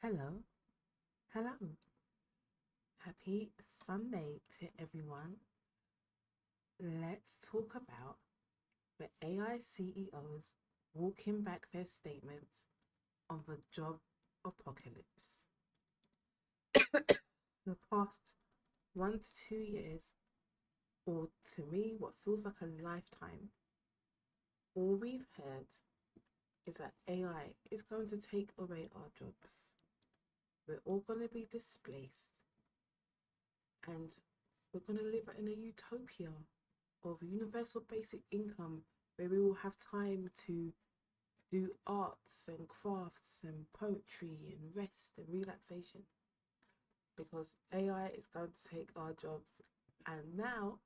Hello, hello. Happy Sunday to everyone. Let's talk about the AI CEOs walking back their statements on the job apocalypse. The past 1 to 2 years, or to me, what feels like a lifetime, all we've heard is that AI is going to take away our jobs. We're all going to be displaced, and we're going to live in a utopia of universal basic income where we will have time to do arts and crafts and poetry and rest and relaxation because AI is going to take our jobs. And now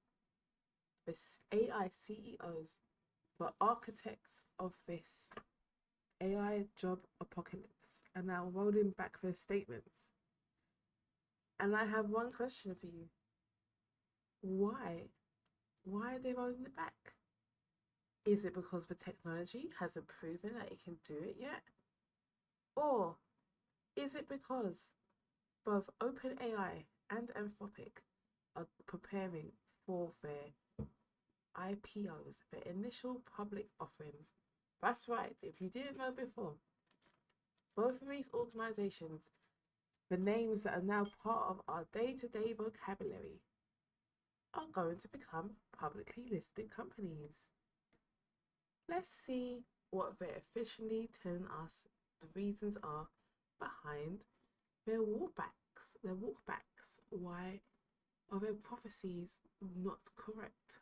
the AI CEOs, the architects of this AI job apocalypse, are now rolling back their statements. And I have one question for you. Why? Why are they rolling it back? Is it because the technology hasn't proven that it can do it yet? Or is it because both OpenAI and Anthropic are preparing for their IPOs, their initial public offerings? That's right, if you didn't know before, both of these organizations, the names that are now part of our day-to-day vocabulary, are going to become publicly listed companies. Let's see what they're officially telling us the reasons are behind their walkbacks. Why are their prophecies not correct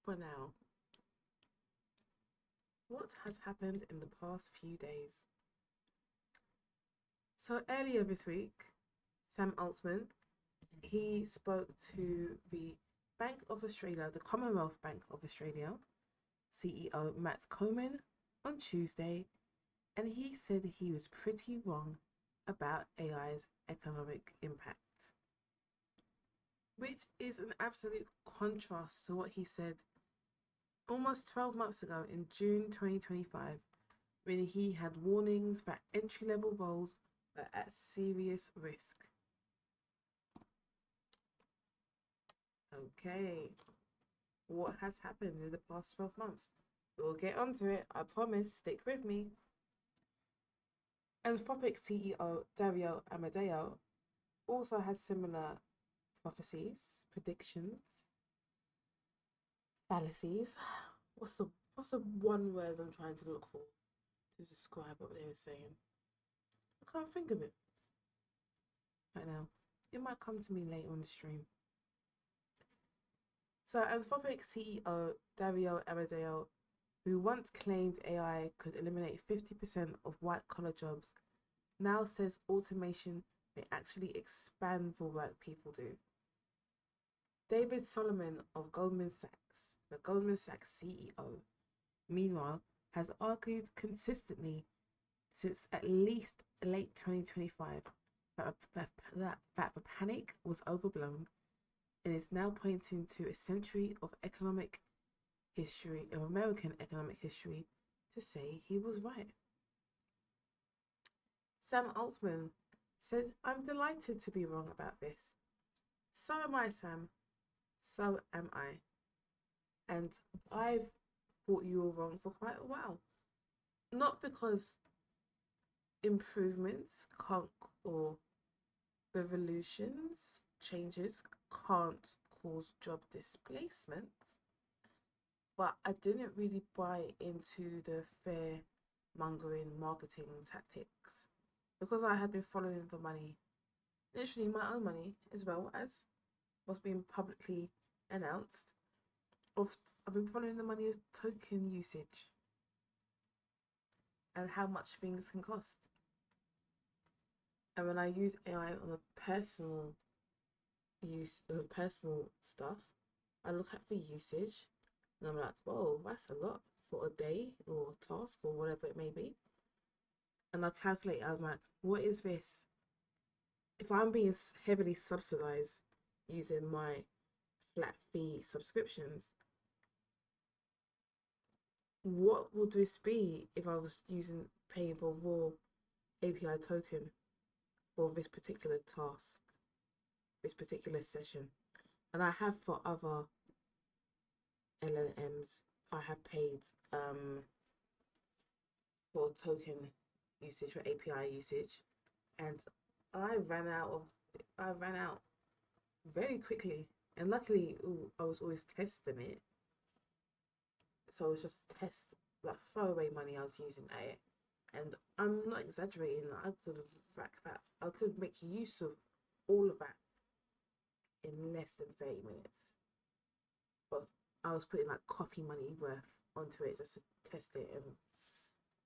for now? What has happened in the past few days? So earlier this week, Sam Altman, he spoke to the Bank of Australia, the Commonwealth Bank of Australia, CEO Matt Coleman on Tuesday, and he said he was pretty wrong about AI's economic impact, which is an absolute contrast to what he said almost 12 months ago in June 2025, when he had warnings that entry-level roles were at serious risk. Okay, what has happened in the past 12 months? We'll get onto it, I promise, stick with me. Anthropic CEO Dario Amodei also has similar prophecies, predictions, fallacies. What's the one word I'm trying to look for to describe what they were saying? I can't think of it right now. It might come to me later on the stream. So Anthropic CEO Dario Amodei, who once claimed AI could eliminate 50% of white-collar jobs, now says automation may actually expand the work people do. David Solomon of Goldman Sachs, the Goldman Sachs CEO, meanwhile, has argued consistently since at least late 2025 that the panic was overblown, and is now pointing to a century of American economic history to say he was right. Sam Altman said, "I'm delighted to be wrong about this." So am I, Sam. So am I. And I've thought you were wrong for quite a while. Not because improvements or revolutions, changes can't cause job displacement, but I didn't really buy into the fear-mongering marketing tactics because I had been following the money, literally my own money, as well as what's being publicly announced. I've been following the money of token usage and how much things can cost. And when I use AI on a personal stuff, I look at the usage and I'm like, whoa, that's a lot for a day or a task or whatever it may be. And I calculate, I was like, what is this? If I'm being heavily subsidized using my flat fee subscriptions, what would this be if I was paying for raw API token? for this particular task, this particular session. And I have for other LLMs, I have paid for token usage, for API usage, and I ran out very quickly. And luckily, I was always testing it, so it was just test, like throwaway money I was using at it. And I'm not exaggerating. I could rack that. I could make use of all of that in less than 30 minutes. But I was putting like coffee money worth onto it just to test it and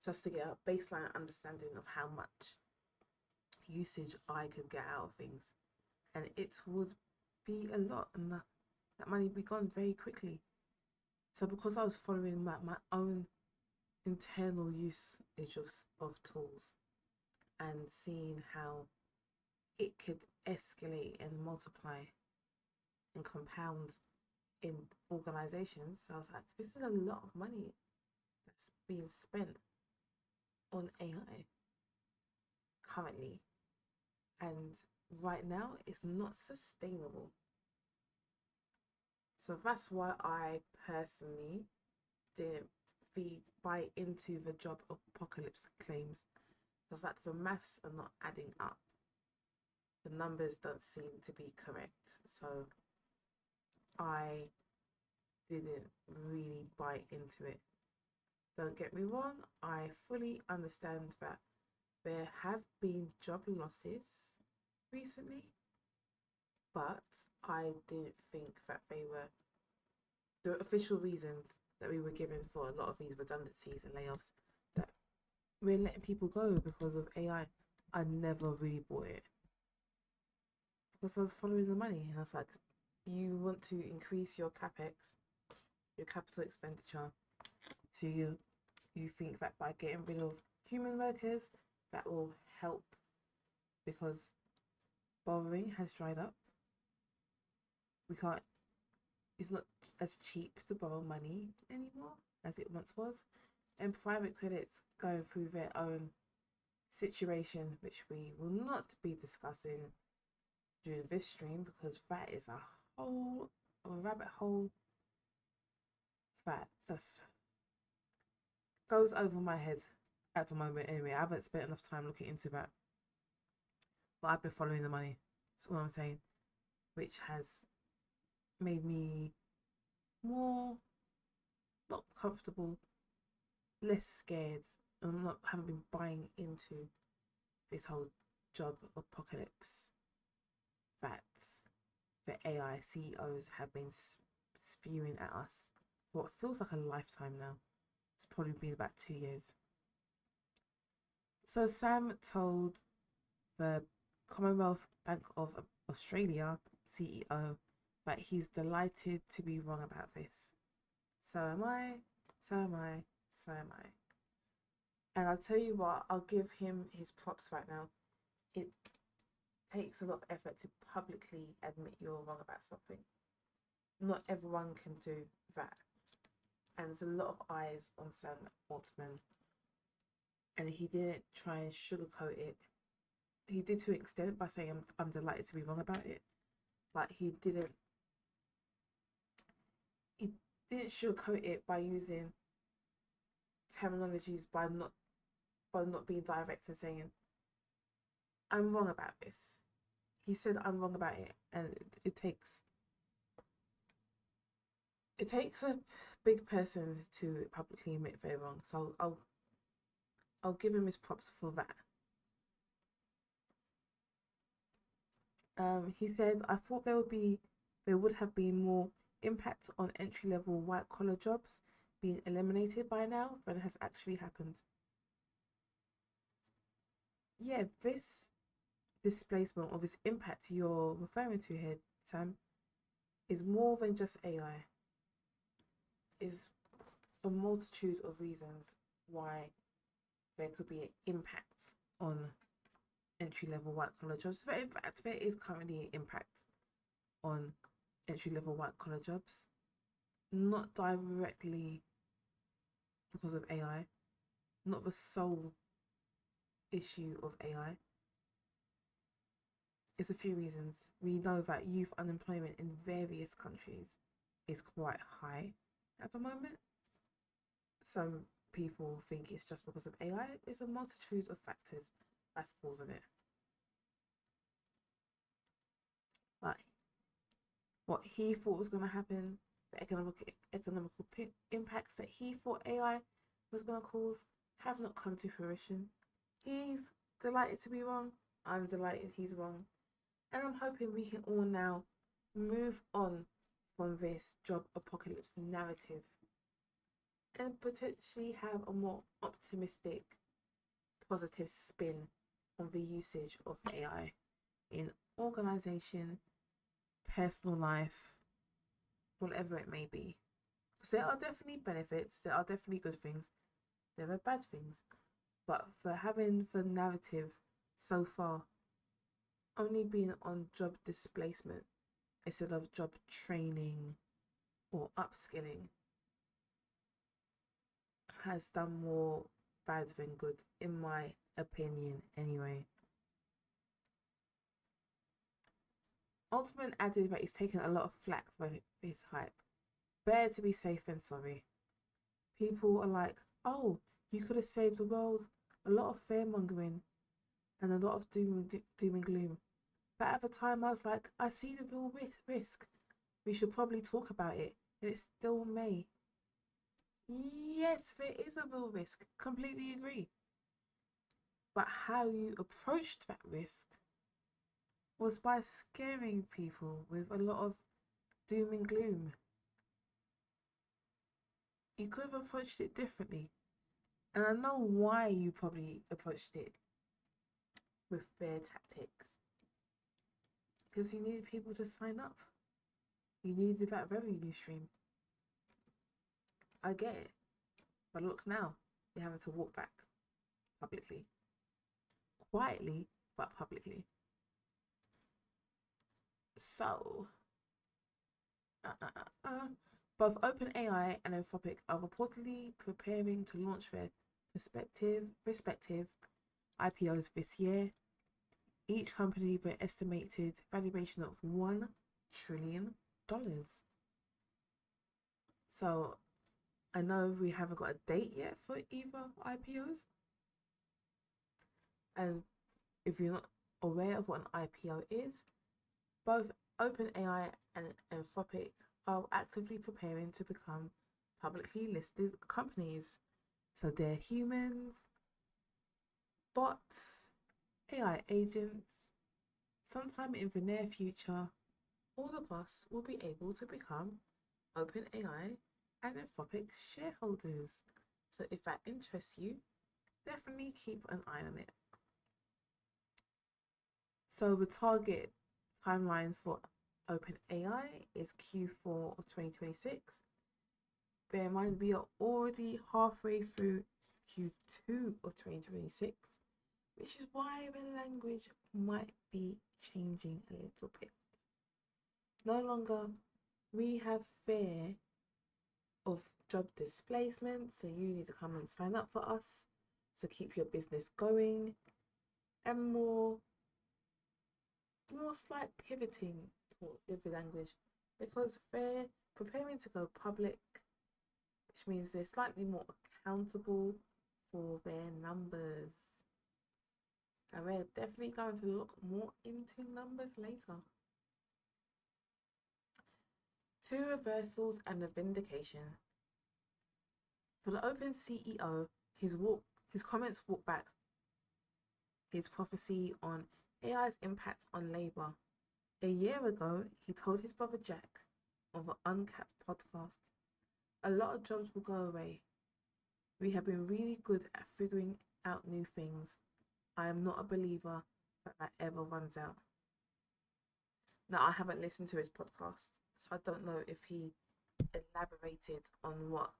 just to get a baseline understanding of how much usage I could get out of things. And it would be a lot, and that money would be gone very quickly. So because I was following my own internal usage of tools and seeing how it could escalate and multiply and compound in organizations, I was like, this is a lot of money that's being spent on AI currently, and right now it's not sustainable. So that's why I personally didn't buy into the job apocalypse claims, because like the maths are not adding up, the numbers don't seem to be correct. So I didn't really buy into it. Don't get me wrong, I fully understand that there have been job losses recently, but I didn't think that they were the official reasons that we were given for a lot of these redundancies and layoffs, that we're letting people go because of AI. I never really bought it because I was following the money, and I was like, you want to increase your capex, your capital expenditure, so you think that by getting rid of human workers that will help, because borrowing has dried up. It's not as cheap to borrow money anymore as it once was, and private credit's going through their own situation, which we will not be discussing during this stream, because that is a rabbit hole that just goes over my head at the moment. Anyway, I haven't spent enough time looking into that, but I've been following the money. That's all I'm saying, which has made me more not comfortable, less scared, and haven't been buying into this whole job apocalypse that the AI CEOs have been spewing at us for what feels like a lifetime now. It's probably been about 2 years. So Sam told the Commonwealth Bank of Australia CEO that he's delighted to be wrong about this. So am I, so am I, so am I. And I'll tell you what, I'll give him his props right now. It takes a lot of effort to publicly admit you're wrong about something. Not everyone can do that. And there's a lot of eyes on Sam Altman. And he didn't try and sugarcoat it. He did to an extent by saying, I'm delighted to be wrong about it. But he didn't sugarcoat it by using terminologies, by not being direct and saying, I'm wrong about this. He said, I'm wrong about it. And it takes a big person to publicly admit they're wrong. So I'll give him his props for that. He said, I thought there would have been more impact on entry-level white-collar jobs being eliminated by now than has actually happened. Yeah, this displacement, or this impact you're referring to here, Sam, is more than just AI. Is a multitude of reasons why there could be an impact on entry-level white-collar jobs. But in fact, there is currently an impact on entry-level white-collar jobs, not directly because of AI, not the sole issue of AI, It's a few reasons. We know that youth unemployment in various countries is quite high at the moment. Some people think it's just because of AI. It's a multitude of factors that's causing it. But what he thought was going to happen, the economical impacts that he thought AI was going to cause, have not come to fruition. He's delighted to be wrong. I'm delighted he's wrong. And I'm hoping we can all now move on from this job apocalypse narrative and potentially have a more optimistic, positive spin on the usage of AI in organization, personal life, whatever it may be. Because there are definitely benefits, there are definitely good things, there are bad things. But for having the narrative so far only being on job displacement instead of job training or upskilling has done more bad than good, in my opinion anyway. Altman added that he's taken a lot of flack for his hype. Better to be safe than sorry. People are like, oh, you could have saved the world. A lot of fear-mongering and a lot of doom and gloom. But at the time I was like, I see the real risk. We should probably talk about it. And it's still May. Yes, there is a real risk. Completely agree. But how you approached that risk was by scaring people with a lot of doom and gloom. You could have approached it differently. And I know why you probably approached it with fair tactics. Because you needed people to sign up. You needed that revenue stream. I get it. But look now, you're having to walk back publicly. Quietly, but publicly. So, both OpenAI and Anthropic are reportedly preparing to launch their respective IPOs this year. Each company with estimated valuation of $1 trillion. So I know we haven't got a date yet for either IPOs. And if you're not aware of what an IPO is, both OpenAI and Anthropic are actively preparing to become publicly listed companies. So they're humans, bots, AI agents. Sometime in the near future, all of us will be able to become OpenAI and Anthropic shareholders. So if that interests you, definitely keep an eye on it. So the target timeline for OpenAI is Q4 of 2026. Bear in mind, we are already halfway through Q2 of 2026, which is why the language might be changing a little bit. No longer we have fear of job displacement, so you need to come and sign up for us to keep your business going, and more slight pivoting with the language, because they're preparing to go public, which means they're slightly more accountable for their numbers. And we're definitely going to look more into numbers later. Two reversals and a vindication. For the Open CEO, his comments walk back his prophecy on AI's impact on labour. A year ago, he told his brother Jack on the Uncapped podcast, a lot of jobs will go away. We have been really good at figuring out new things. I am not a believer that ever runs out. Now, I haven't listened to his podcast, so I don't know if he elaborated on what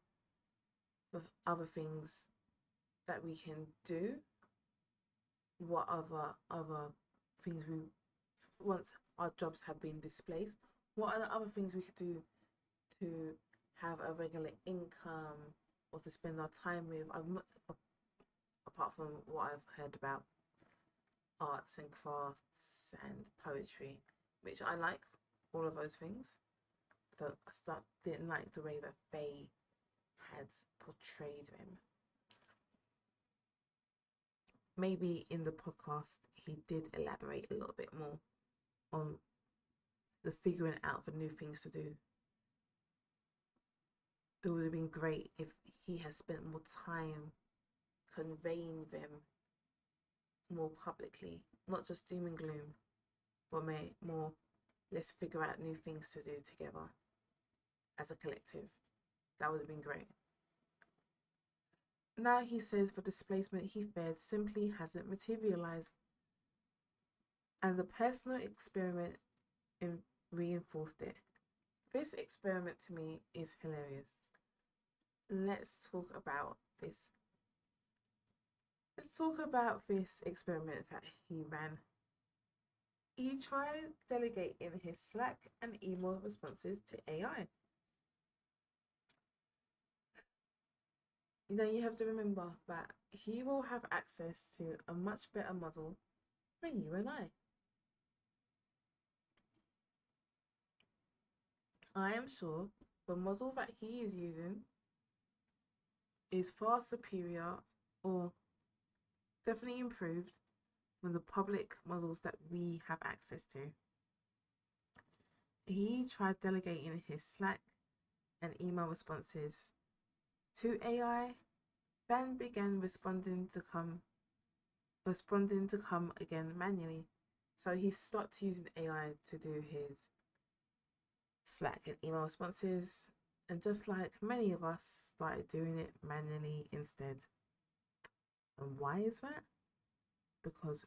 the other things that we can do, what other things once our jobs have been displaced, what are the other things we could do to have a regular income or to spend our time with, apart from what I've heard about. arts and crafts and poetry, which I like all of those things. Didn't like the way that they had portrayed him. Maybe in the podcast he did elaborate a little bit more on the figuring out the new things to do. It would have been great if he had spent more time conveying them more publicly, not just doom and gloom, but more let's figure out new things to do together as a collective. That would have been great. Now he says the displacement he feared simply hasn't materialized, and the personal experiment reinforced it. This experiment to me is hilarious. Let's talk about this. Let's talk about this experiment that he ran. He tried delegating his Slack and email responses to AI. Now you have to remember that he will have access to a much better model than you and I. I am sure the model that he is using is far superior or definitely improved from the public models that we have access to. He tried delegating his Slack and email responses to AI, then began responding to come again manually. So he stopped using AI to do his Slack and email responses, and just like many of us, started doing it manually instead. And why is that? Because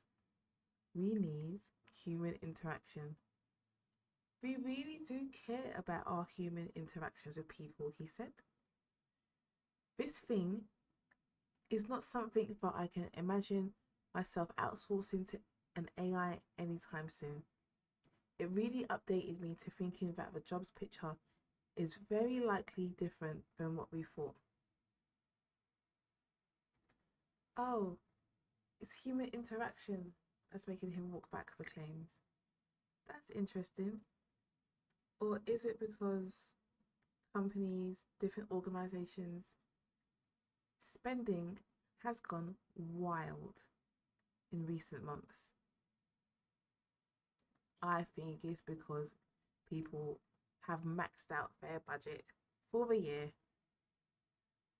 we need human interaction. We really do care about our human interactions with people, he said. This thing is not something that I can imagine myself outsourcing to an AI anytime soon. It really updated me to thinking that the jobs picture is very likely different than what we thought. Oh, it's human interaction that's making him walk back the claims. That's interesting. Or is it because companies, different organizations, spending has gone wild in recent months? I think it's because people have maxed out their budget for the year,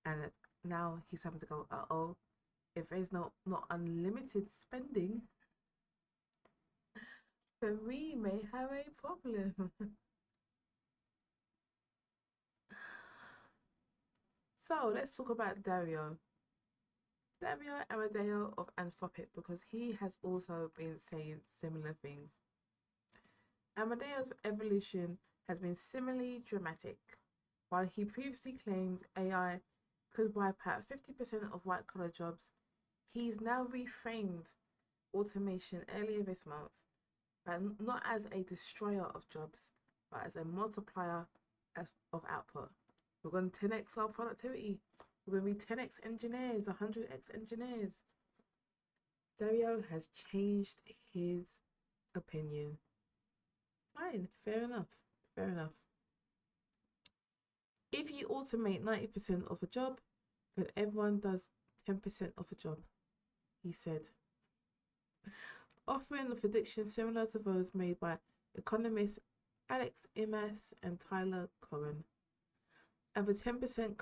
and now he's having to go, uh-oh, if there's not unlimited spending, then we may have a problem. So let's talk about Dario Amodei of Anthropic, because he has also been saying similar things. Amodei's evolution has been similarly dramatic. While he previously claimed AI could wipe out 50% of white-collar jobs, he's now reframed automation earlier this month, but not as a destroyer of jobs, but as a multiplier of output. We're going to 10x our productivity. We're going to be 10x engineers, 100x engineers. Dario has changed his opinion. Fine, fair enough. If you automate 90% of a job, then everyone does 10% of a job, he said, offering a prediction similar to those made by economists Alex Imas and Tyler Cohen. And the 10%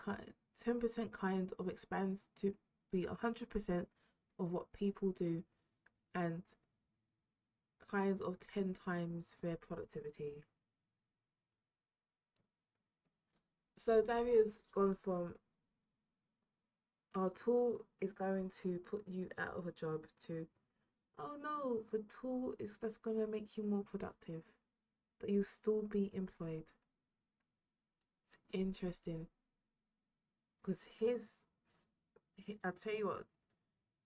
kind of expands to be 100% of what people do, and kind of 10 times their productivity. So Dario's gone from our tool is going to put you out of a job to, oh no, the tool is just going to make you more productive, but you'll still be employed. It's interesting, because I'll tell you what,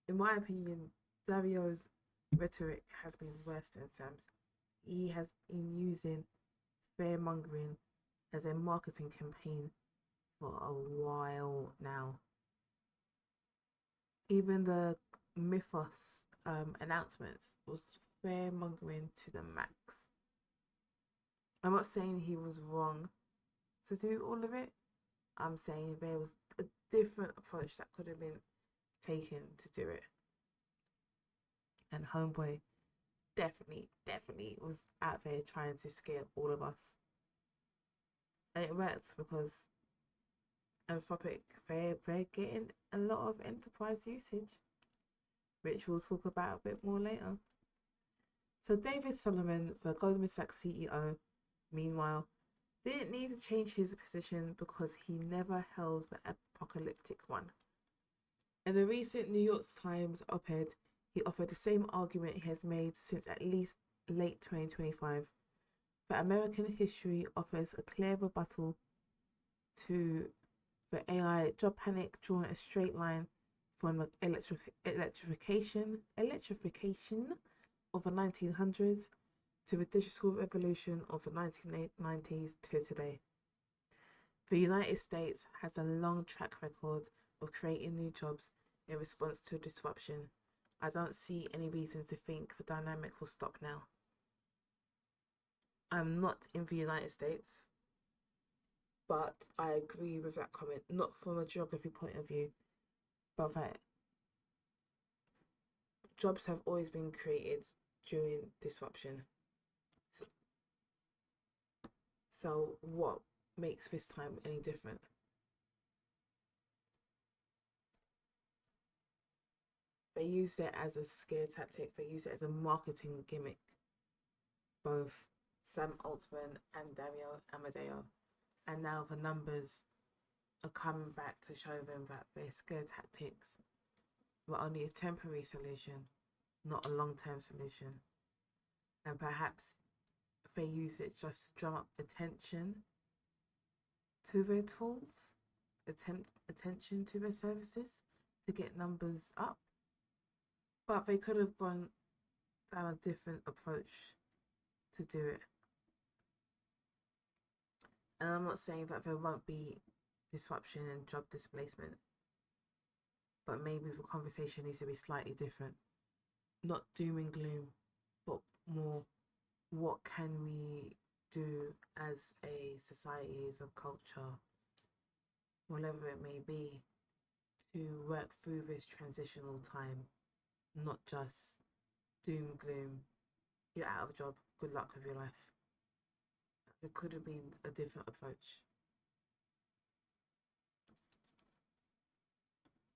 in my opinion, Dario's rhetoric has been worse than Sam's. He has been using fear-mongering as a marketing campaign for a while now. Even the mythos announcements was fear-mongering to the max. I'm not saying he was wrong to do all of it. I'm saying there was a different approach that could have been taken to do it. And Homeboy definitely was out there trying to scare all of us. And it worked because Anthropic, they're getting a lot of enterprise usage, which we'll talk about a bit more later. So David Solomon, the Goldman Sachs CEO, meanwhile, didn't need to change his position because he never held the apocalyptic one. In a recent New York Times op-ed, he offered the same argument he has made since at least late 2025, that American history offers a clear rebuttal to the AI job panic, drawing a straight line from the electrification of the 1900s to the digital revolution of the 1990s to today. The United States has a long track record of creating new jobs in response to disruption. I don't see any reason to think the dynamic will stop now. I'm not in the United States, but I agree with that comment, not from a geography point of view, but that jobs have always been created during disruption. So what makes this time any different? They use it as a scare tactic, they use it as a marketing gimmick. Both Sam Altman and Dario Amodei. And now the numbers are coming back to show them that their scare tactics were only a temporary solution, not a long-term solution. And perhaps they use it just to drum up attention to their tools, attention to their services to get numbers up. But they could have gone down a different approach to do it. And I'm not saying that there won't be disruption and job displacement, but maybe the conversation needs to be slightly different. Not doom and gloom, but more what can we do as a society, as a culture, whatever it may be, to work through this transitional time, not just doom, gloom, you're out of a job, good luck with your life. It could have been a different approach.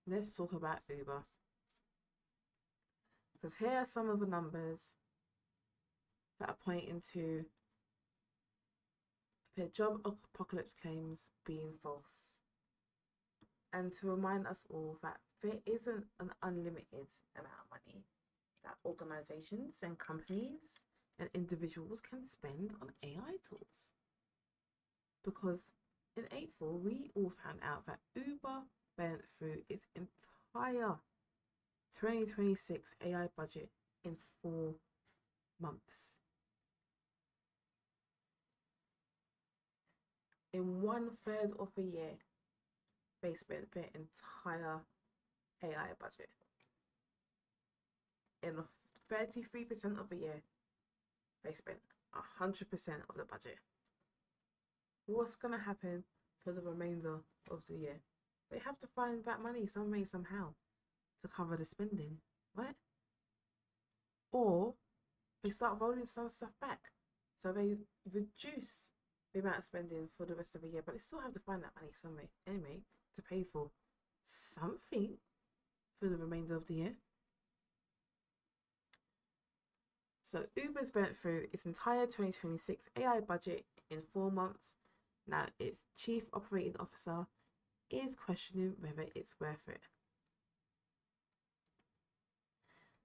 Let's talk about Uber. Because here are some of the numbers that are pointing to their job apocalypse claims being false. And to remind us all that there isn't an unlimited amount of money that organizations and companies and individuals can spend on AI tools. Because in April, we all found out that Uber burnt through its entire 2026 AI budget in 4 months. In 1/3 of the year, they spent their entire AI budget. In 33% of the year, they spent 100% of the budget. What's going to happen for the remainder of the year? They have to find that money some way, somehow, to cover the spending, right? Or they start rolling some stuff back. So they reduce the amount of spending for the rest of the year, but they still have to find that money some way, anyway, to pay for something for the remainder of the year. So Uber's burnt through its entire 2026 AI budget in 4 months. Now its chief operating officer is questioning whether it's worth it.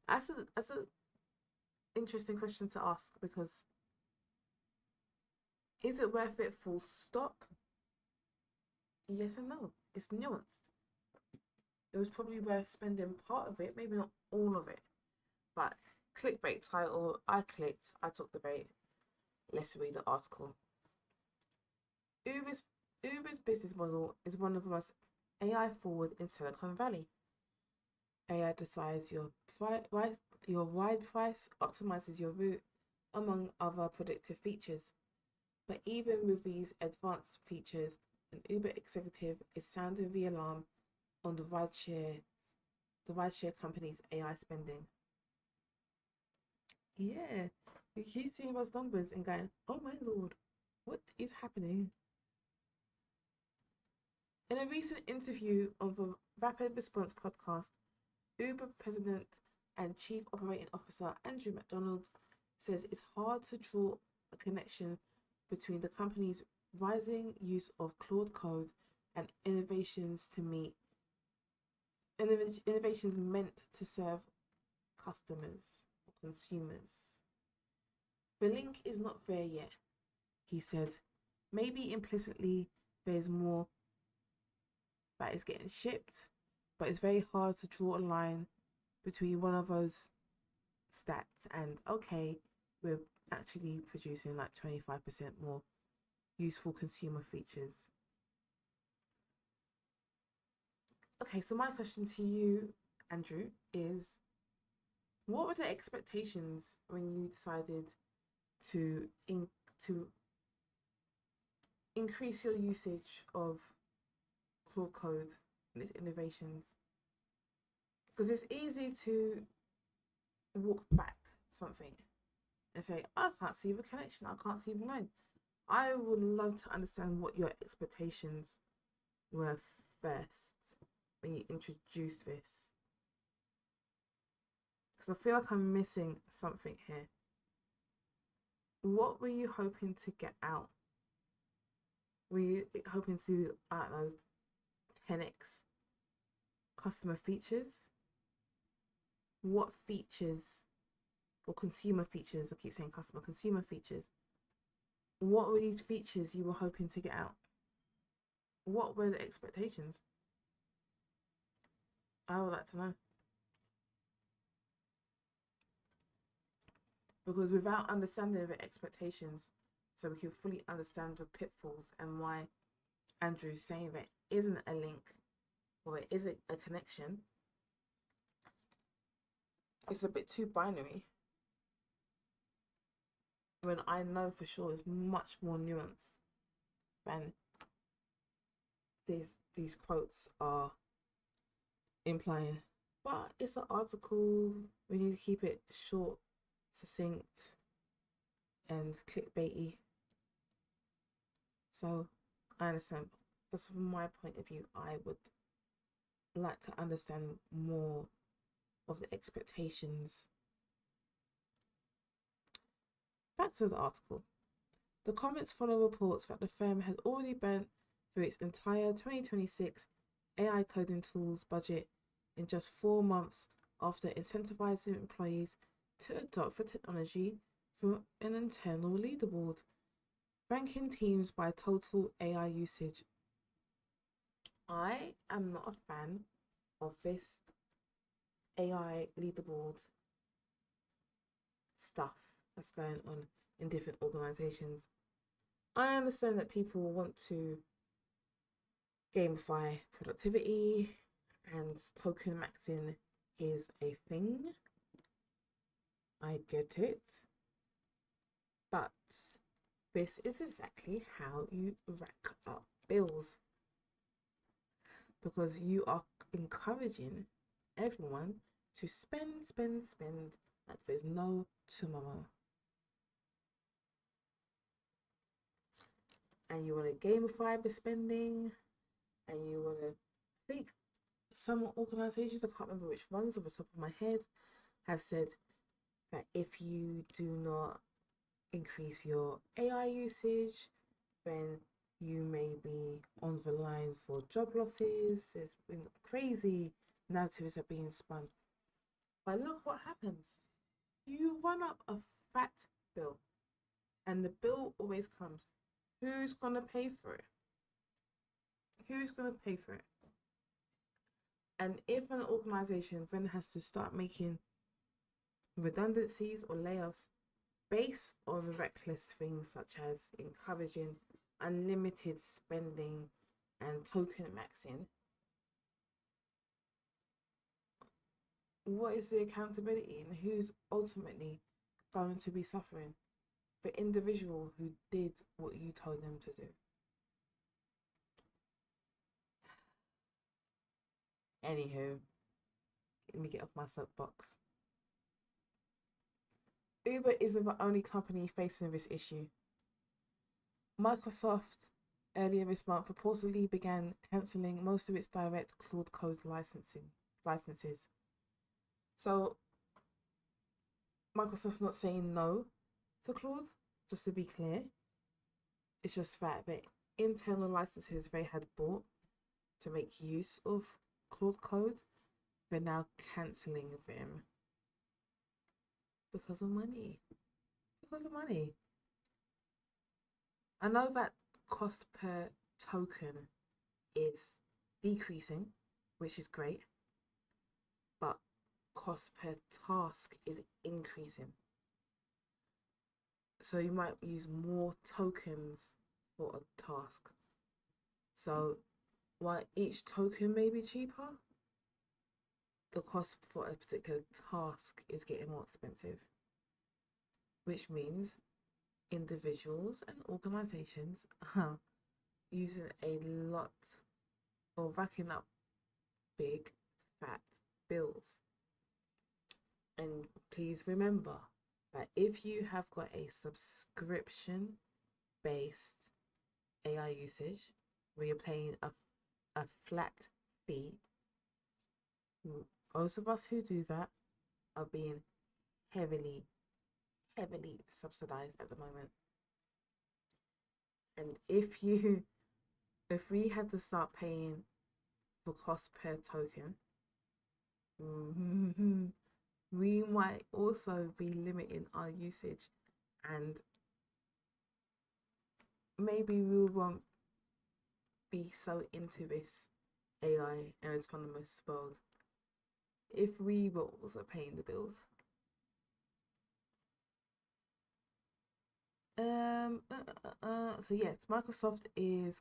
That's an interesting question to ask, because is it worth it full stop? Yes and no. It's nuanced. It was probably worth spending part of it, maybe not all of it. But clickbait title, I clicked, I took the bait. Let's read the article. Uber's business model is one of the most AI forward in Silicon Valley. AI decides your your ride price, optimizes your route, among other predictive features. But even with these advanced features, an Uber executive is sounding the alarm on the rideshare company's AI spending. Yeah, we keep seeing those numbers and going, oh my lord, what is happening? In a recent interview on the Rapid Response podcast, Uber president and chief operating officer Andrew McDonald says it's hard to draw a connection between the company's rising use of Claude Code and innovations meant to serve customers or consumers. The link is not there yet, he said. Maybe implicitly there's more that is getting shipped, but it's very hard to draw a line between one of those stats and, okay, we're actually producing like 25% more useful consumer features. Okay, so my question to you, Andrew, is what were the expectations when you decided to increase your usage of Claude Code and its innovations? Because it's easy to walk back something and say, I can't see the connection, I can't see the line. I would love to understand what your expectations were first when you introduced this. Because I feel like I'm missing something here. What were you hoping to get out? Were you hoping to, I don't know, 10x customer features? What features, or consumer features, I keep saying customer, consumer features. What were these features you were hoping to get out? What were the expectations? I would like to know. Because without understanding the expectations, so we can fully understand the pitfalls and why Andrew's saying that isn't a link or it isn't a connection, it's a bit too binary. When I know for sure it's much more nuanced than these quotes are implying. But it's an article, we need to keep it short, succinct, and clickbaity. So I understand. But from my point of view, I would like to understand more of the expectations. Back to the article. The comments follow reports that the firm has already burnt through its entire 2026 AI coding tools budget in just 4 months after incentivizing employees to adopt the technology through an internal leaderboard, ranking teams by total AI usage. I am not a fan of this AI leaderboard stuff that's going on in different organizations. I understand that people want to gamify productivity and token maxing is a thing. I get it. But this is exactly how you rack up bills. Because you are encouraging everyone to spend like there's no tomorrow. And you want to gamify the spending, and you want to, I think some organizations, I can't remember which ones off the top of my head, have said that if you do not increase your AI usage, then you may be on the line for job losses. There's been crazy narratives that are being spun. But look what happens. You run up a fat bill, and the bill always comes. Who's going to pay for it? Who's going to pay for it? And if an organization then has to start making redundancies or layoffs based on reckless things such as encouraging unlimited spending and token maxing, what is the accountability and who's ultimately going to be suffering? The individual who did what you told them to do. Anywho, let me get off my soapbox. Uber isn't the only company facing this issue. Microsoft earlier this month reportedly began cancelling most of its direct Claude Code licenses. So Microsoft's not saying no to Claude, just to be clear. It's just that the internal licenses they had bought to make use of Claude Code, they're now cancelling them because of money. Because of money. I know that cost per token is decreasing, which is great, but cost per task is increasing. So you might use more tokens for a task. So while each token may be cheaper, the cost for a particular task is getting more expensive, which means individuals and organizations are using a lot or racking up big fat bills. And please remember that if you have got a subscription based AI usage where you're paying a flat fee, most of us who do that are being heavily subsidized at the moment. And if we had to start paying for cost per token, we might also be limiting our usage, and maybe we won't be so into this AI and autonomous world if we were also paying the bills. So yes, Microsoft is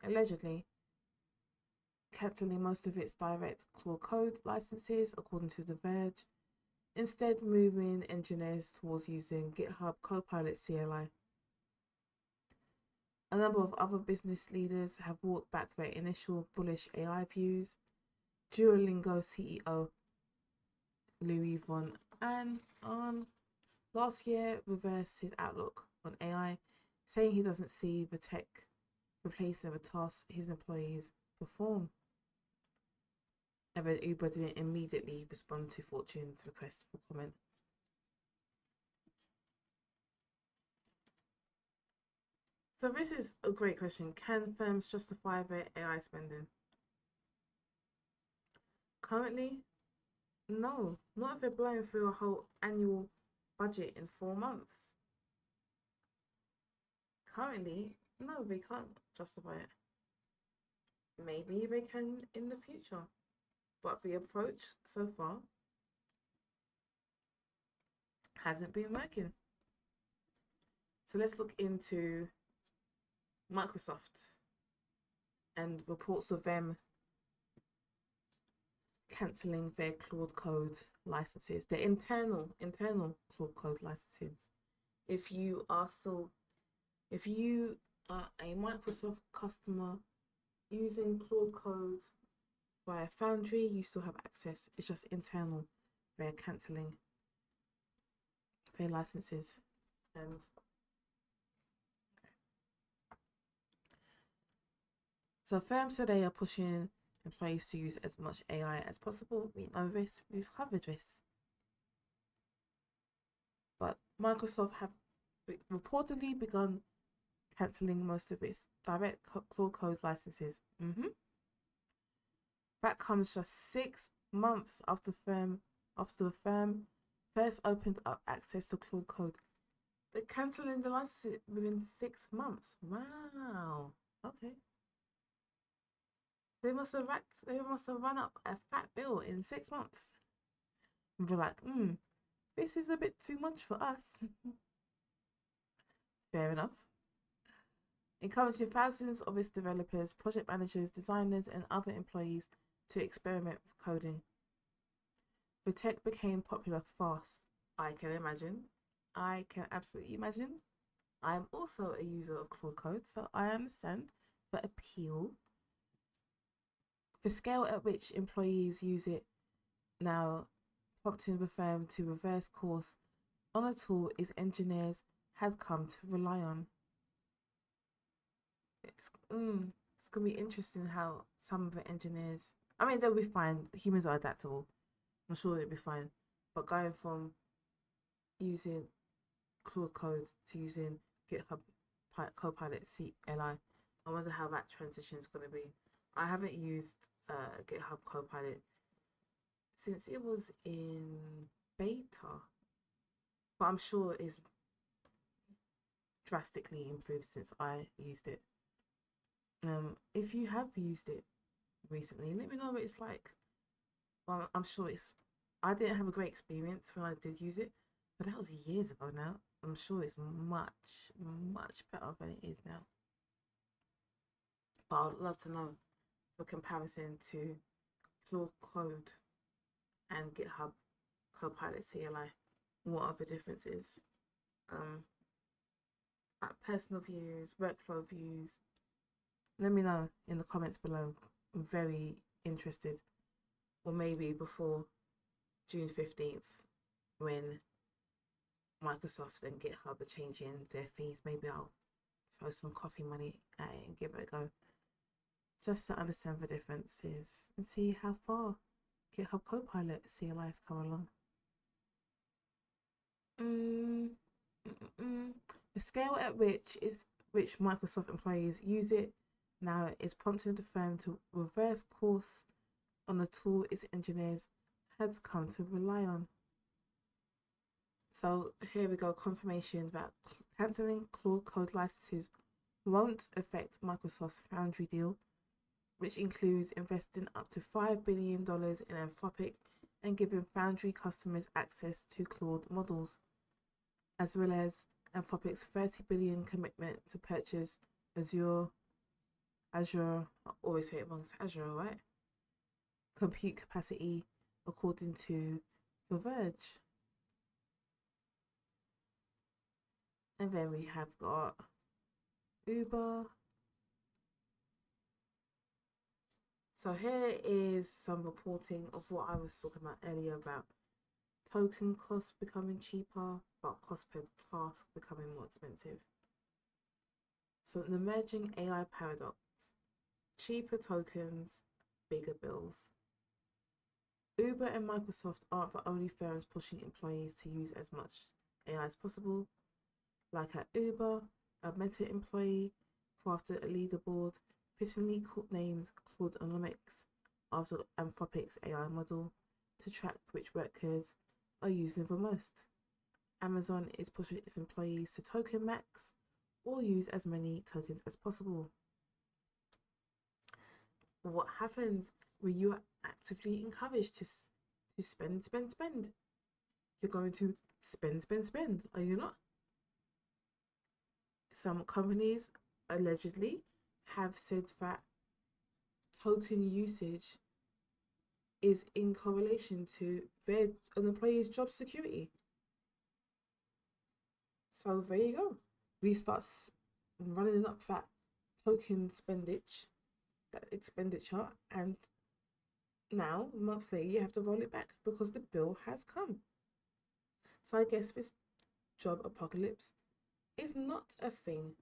allegedly cancelling most of its direct Claude Code licenses, according to The Verge, instead moving engineers towards using GitHub Copilot CLI. A number of other business leaders have walked back their initial bullish AI views. Duolingo CEO Louis von Ahn last year reversed his outlook on AI, saying he doesn't see the tech replacing the tasks his employees perform. And then Uber didn't immediately respond to Fortune's request for comment. So this is a great question. Can firms justify their AI spending? Currently, no. Not if they're blowing through a whole annual budget in 4 months. Currently, no, they can't justify it. Maybe they can in the future. But the approach so far hasn't been working. So let's look into Microsoft and reports of them cancelling their Claude Code licenses, their internal Claude Code licenses. If you are a Microsoft customer using Claude Code via Foundry, you still have access. It's just internal. They're cancelling their licenses. And so firms today are pushing employees to use as much AI as possible. We know this, we've covered this. But Microsoft have reportedly begun cancelling most of its direct Claude Code licenses. That comes just 6 months after the firm first opened up access to Claude Code. They're cancelling the licenses within 6 months. Wow. Okay. They must have run up a fat bill in 6 months. And we're like, this is a bit too much for us. Fair enough. Encouraging thousands of its developers, project managers, designers, and other employees to experiment with coding. The tech became popular fast. I can imagine. I can absolutely imagine. I'm also a user of Claude Code, so I understand the appeal. The scale at which employees use it now, prompting the firm to reverse course on a tool its engineers has come to rely on. It's gonna be interesting how some of the engineers. I mean, they'll be fine. Humans are adaptable. I'm sure they'll be fine. But going from using Claude Code to using GitHub Copilot CLI, I wonder how that transition is going to be. I haven't used GitHub Copilot since it was in beta, but I'm sure it's drastically improved since I used it. If you have used it recently, let me know what it's like. Well, I'm sure I didn't have a great experience when I did use it, but that was years ago now. I'm sure it's much, much better than it is now. But I'd love to know the comparison to Claude Code and GitHub Copilot CLI. What are the differences? Personal views, workflow views. Let me know in the comments below. I'm very interested. Or maybe before June 15th, when Microsoft and GitHub are changing their fees, maybe I'll throw some coffee money at it and give it a go, just to understand the differences and see how far GitHub Copilot CLI has come along. The scale at which Microsoft employees use it now is prompting the firm to reverse course on a tool its engineers had come to rely on. So here we go, confirmation that cancelling Claude Code licenses won't affect Microsoft's Foundry deal, which includes investing up to $5 billion in Anthropic and giving Foundry customers access to Claude models, as well as Anthropic's $30 billion commitment to purchase Azure, I always say it wrong, it's Azure, right? Compute capacity, according to The Verge. And then we have got Uber. So here is some reporting of what I was talking about earlier about token costs becoming cheaper, but cost per task becoming more expensive. So the emerging AI paradox: cheaper tokens, bigger bills. Uber and Microsoft aren't the only firms pushing employees to use as much AI as possible. Like at Uber, a Meta employee crafted a leaderboard fittingly named Claudeonomics after Anthropic's AI model to track which workers are using the most. Amazon is pushing its employees to token max or use as many tokens as possible. What happens when you are actively encouraged to spend? You're going to spend, are you not? Some companies allegedly have said that token usage is in correlation to an employee's job security. So there you go. We start running up that token expenditure, and now months later you have to roll it back because the bill has come. So I guess this job apocalypse is not a thing.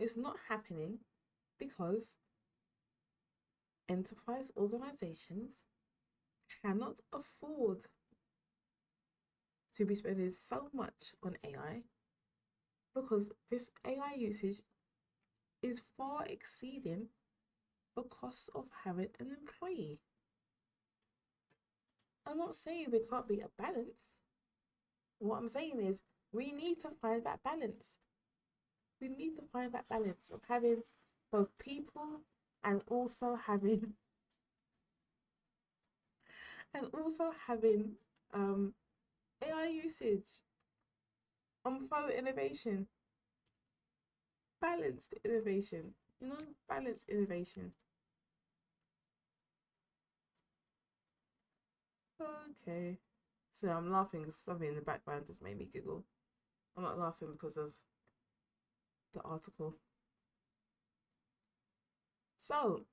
It's not happening because enterprise organizations cannot afford to be spending so much on AI, because this AI usage is far exceeding the cost of having an employee. I'm not saying there can't be a balance. What I'm saying is we need to find that balance. We need to find that balance of having both people and also having AI usage, unfold innovation, balanced innovation, balanced innovation. Okay. So I'm laughing because something in the background just made me giggle. I'm not laughing because of the article. So,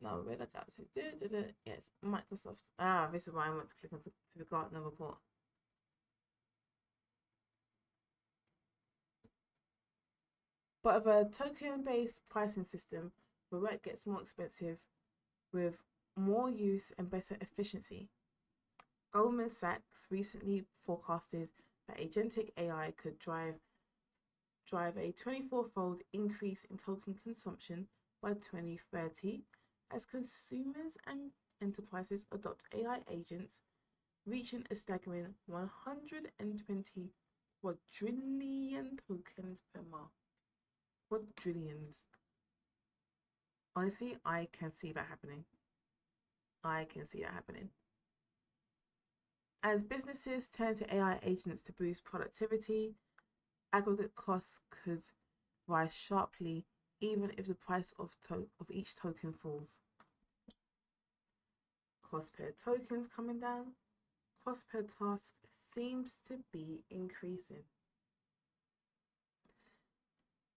no, where did I go to? Yes, Microsoft. This is why I want to click on to the Gartner report. But with a token-based pricing system, the work gets more expensive with more use and better efficiency. Goldman Sachs recently forecasted that agentic AI could drive a 24-fold increase in token consumption by 2030 as consumers and enterprises adopt AI agents, reaching a staggering 120 quadrillion tokens per month. Quadrillions. Honestly, I can see that happening. As businesses turn to AI agents to boost productivity, aggregate costs could rise sharply even if the price of each token falls. Cost per token's coming down. Cost per task seems to be increasing.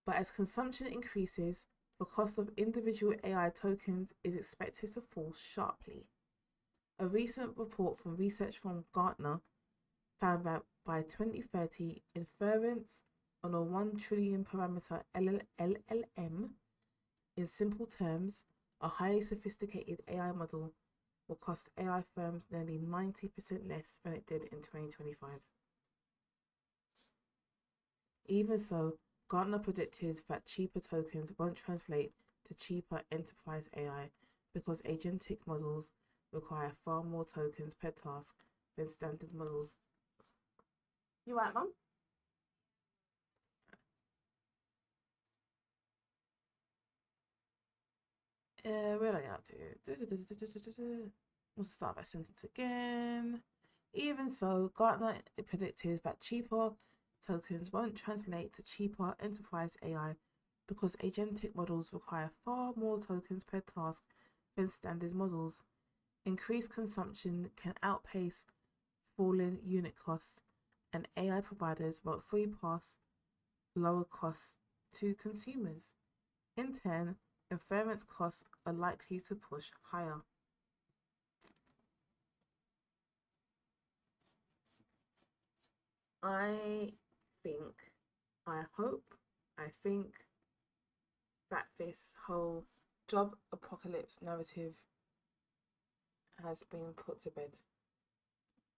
But as consumption increases, the cost of individual AI tokens is expected to fall sharply. A recent report from research from Gartner found that by 2030, inference on a 1 trillion parameter LLM, in simple terms, a highly sophisticated AI model, will cost AI firms nearly 90% less than it did in 2025. Even so, Gartner predicted that cheaper tokens won't translate to cheaper enterprise AI because agentic models require far more tokens per task than standard models. You right, Mum? Where did I get to? We'll start that sentence again. Even so, Gartner predicted that cheaper tokens won't translate to cheaper enterprise AI because agentic models require far more tokens per task than standard models. Increased consumption can outpace falling unit costs, and AI providers won't fully pass lower costs to consumers. In turn, inference costs are likely to push higher. I think that this whole job apocalypse narrative has been put to bed.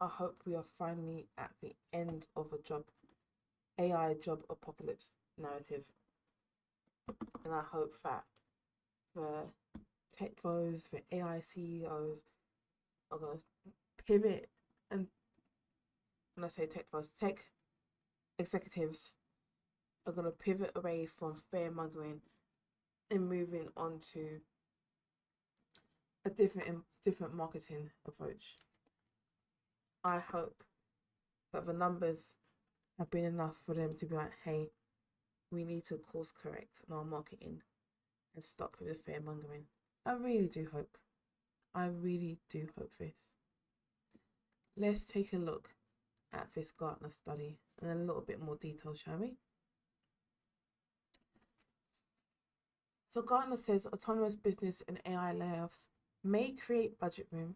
I hope we are finally at the end of a AI job apocalypse narrative. And I hope that the tech bros, the AI CEOs are going to pivot, and when I say tech bros, tech executives are going to pivot away from fear-mongering and moving on to a different marketing approach. I hope that the numbers have been enough for them to be like, hey, we need to course correct in our marketing and stop with the fear-mongering. I really do hope this. Let's take a look at this Gartner study in a little bit more detail, shall we? So Gartner says autonomous business and AI layoffs may create budget room,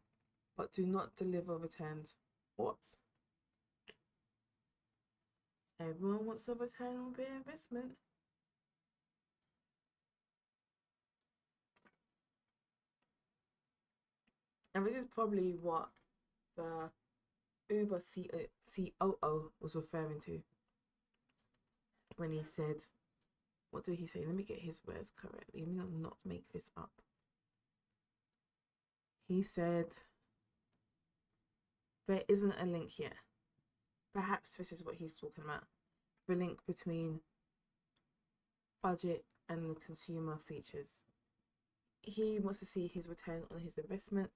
but do not deliver returns. What? Everyone wants a return on their investment. And this is probably what the Uber COO was referring to when he said, what did he say? Let me get his words correctly. Let me not make this up. He said, there isn't a link here. Perhaps this is what he's talking about. The link between budget and the consumer features. He wants to see his return on his investment,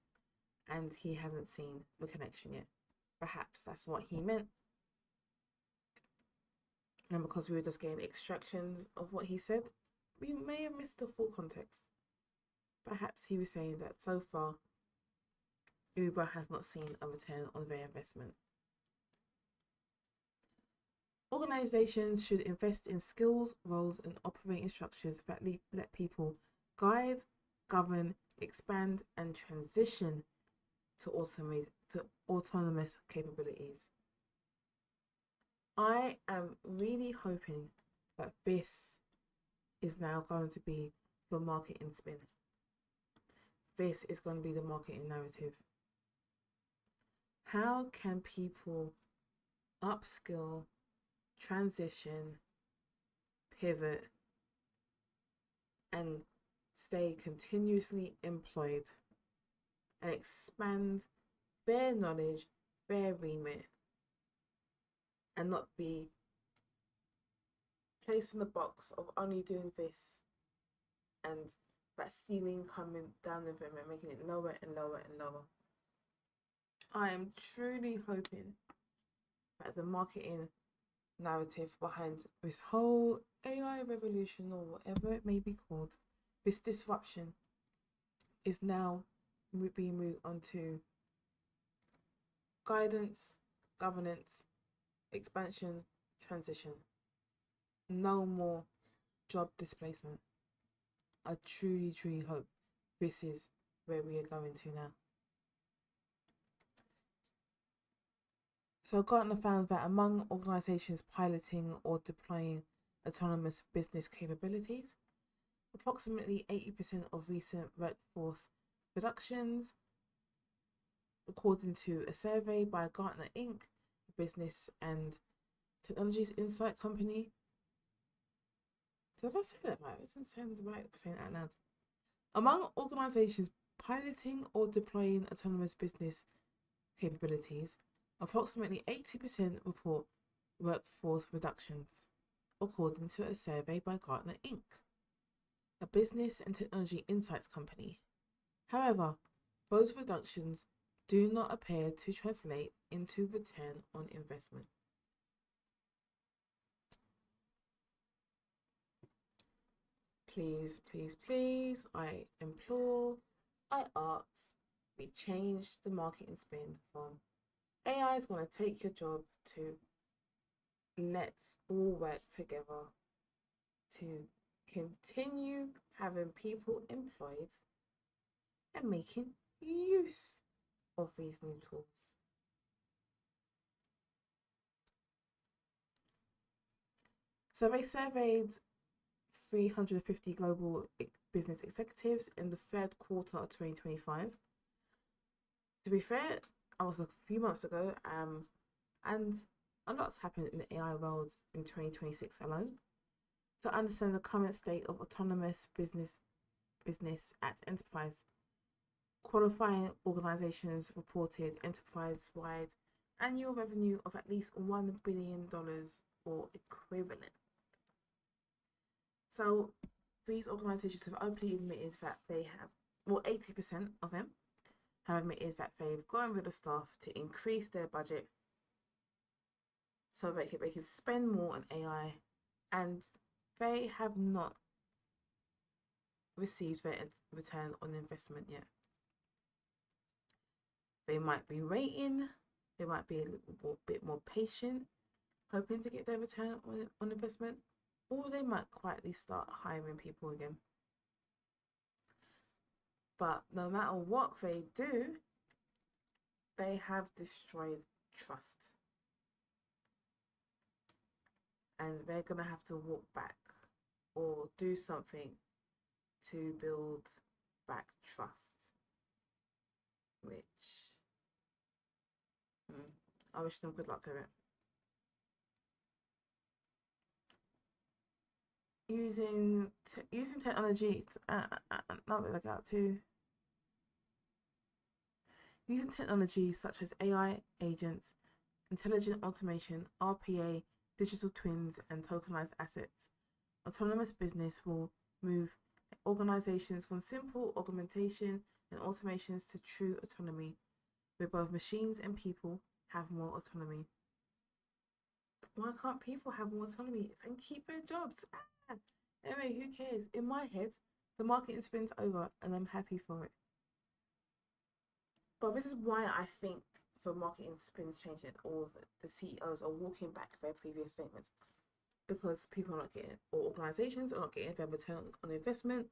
and he hasn't seen the connection yet. Perhaps that's what he meant. And because we were just getting extractions of what he said, we may have missed the full context. Perhaps he was saying that so far Uber has not seen a return on their investment. Organizations should invest in skills, roles, and operating structures that let people guide, govern, expand, and transition to autonomous capabilities. I am really hoping that this is now going to be the marketing spin. This is going to be the marketing narrative. How can people upskill, transition, pivot, and stay continuously employed and expand their knowledge, their remit, and not be placed in the box of only doing this and that ceiling coming down with them and making it lower and lower and lower. I am truly hoping that the marketing narrative behind this whole AI revolution, or whatever it may be called, this disruption, is now being moved onto guidance, governance, expansion, transition. No more job displacement. I truly, truly hope this is where we are going to now. So Gartner found that among organizations piloting or deploying autonomous business capabilities, approximately 80% of recent workforce reductions, according to a survey by Gartner Inc., a business and technologies insight company. Did I say that right? It doesn't sound right saying it out loud. Among organizations piloting or deploying autonomous business capabilities, approximately 80% report workforce reductions, according to a survey by Gartner Inc., a business and technology insights company. However, those reductions do not appear to translate into return on investment. Please, please, please, I implore, I ask, we change the marketing spin from AI is going to take your job to let's all work together to continue having people employed and making use of these new tools. So they surveyed 350 global business executives in the third quarter of 2025. To be fair, I was a few months ago, and a lot's happened in the AI world in 2026 alone. To understand the current state of autonomous business at enterprise, qualifying organizations reported enterprise-wide annual revenue of at least $1 billion or equivalent. So these organizations have openly admitted that they have, well, 80% of them have admitted that they've gotten rid of staff to increase their budget so they can spend more on AI, and they have not received their return on investment yet. They might be waiting, they might be a little bit more patient, hoping to get their return on investment, or they might quietly start hiring people again. But no matter what they do, they have destroyed trust. And they're going to have to walk back or do something to build back trust. Which, I wish them good luck with it. Using technology, using technologies such as AI agents, intelligent automation, RPA, digital twins, and tokenized assets, autonomous business will move organizations from simple augmentation and automations to true autonomy, where both machines and people have more autonomy. Why can't people have more autonomy and keep their jobs? Anyway, who cares? In my head, the marketing spin's over and I'm happy for it. But this is why I think the marketing spin's changing. All the CEOs are walking back their previous statements because people are not getting, or organizations are not getting their return on investment.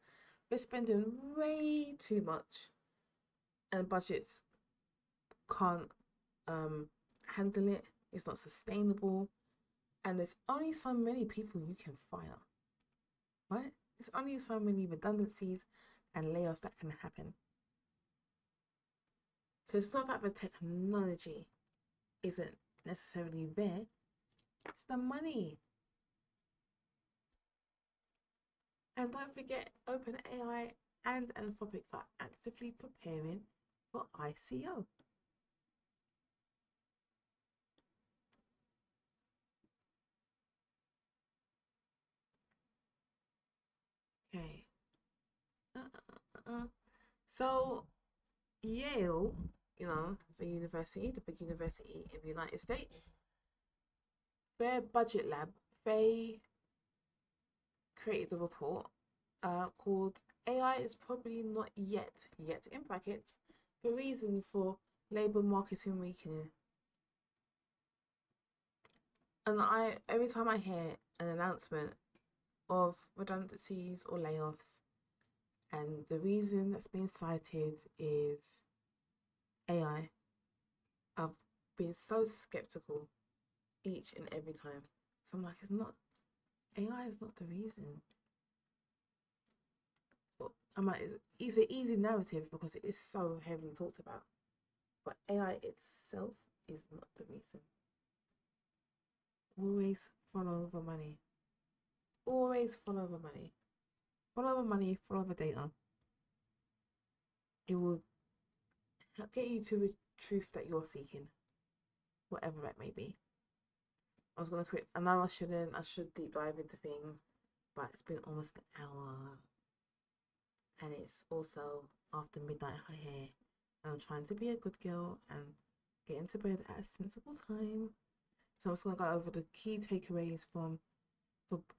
They're spending way too much, and budgets can't handle it. It's not sustainable, and there's only so many people you can fire, right? There's only so many redundancies and layoffs that can happen. So it's not that the technology isn't necessarily there, it's the money. And don't forget, OpenAI and Anthropic are actively preparing for ICO. Okay. So Yale, the university, the big university in the United States, their budget lab, they created a report called AI is probably not yet in brackets, the reason for labour marketing weakening. And every time I hear an announcement of redundancies or layoffs, and the reason that's being cited is AI, I've been so skeptical each and every time. So I'm like, AI is not the reason. Well, it's an easy narrative because it is so heavily talked about. But AI itself is not the reason. Always follow the money. Always follow the money. Follow the money, follow the data. It will get you to the truth that you're seeking, whatever that may be. I was gonna quit. I know I shouldn't. I should deep dive into things, but it's been almost an hour, and it's also after midnight here, and I'm trying to be a good girl and get into bed at a sensible time. So I'm just gonna go over the key takeaways from